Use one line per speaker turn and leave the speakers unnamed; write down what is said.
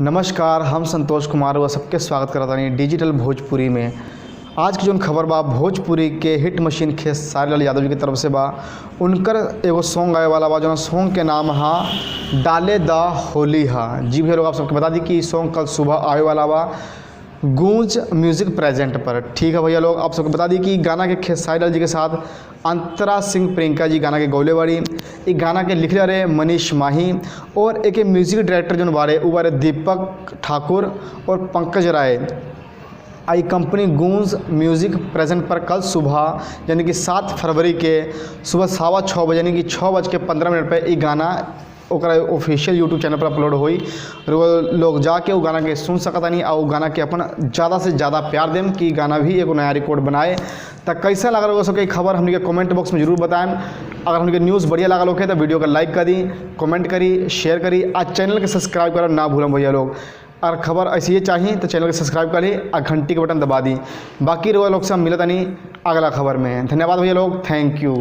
नमस्कार, हम संतोष कुमार व सबके स्वागत करता नहीं डिजिटल भोजपुरी में। आज की जो खबर बा भोजपुरी के हिट मशीन खेसारी लाल यादव जी की तरफ से बा। उनकर एगो सॉन्ग आए वाला बा जो सॉन्ग के नाम हा डाले द होली हा। जी भैया लोग, आप सबको बता दी कि सॉन्ग कल सुबह आए वाला बा गूंज म्यूज़िक प्रेजेंट पर। ठीक है भैया लोग, आप सबको बता दी कि गाना के खेसारी लाल जी के साथ अंतरा सिंह प्रियंका जी गाना के गौले बाड़ी। एक गाना के लिखले रहे मनीष माही और एक म्यूज़िक डायरेक्टर जो बारे वो बारे दीपक ठाकुर और पंकज राय। आई कंपनी गूंज म्यूज़िक प्रेजेंट पर कल सुबह यानी कि 7 फरवरी के सुबह 6:15 बजे यानी कि 6:15 पर ये गाना ओकरा ऑफिशियल यूट्यूब चैनल पर अपलोड हुई। लोग जाके वो गाना के सुन सकता नहीं और गाना के अपन ज़्यादा से ज़्यादा प्यार देम कि गाना भी एक नया रिकॉर्ड बनाए। तो कैसा लगा रहा सबके खबर हमने के कमेंट बॉक्स में जरूर बताएं। अगर हमने न्यूज़ बढ़िया लगा लोग तो वीडियो को लाइक करी, कमेंट करी, शेयर करी। आज चैनल के सब्सक्राइब करना ना भूलें भैया लोग। अगर खबर ऐसी चाहिए तो चैनल को सब्सक्राइब करी और घंटी के बटन दबा दी। बाकी लोग से हम मिलता नहीं अगला खबर में। धन्यवाद भैया लोग, थैंक यू।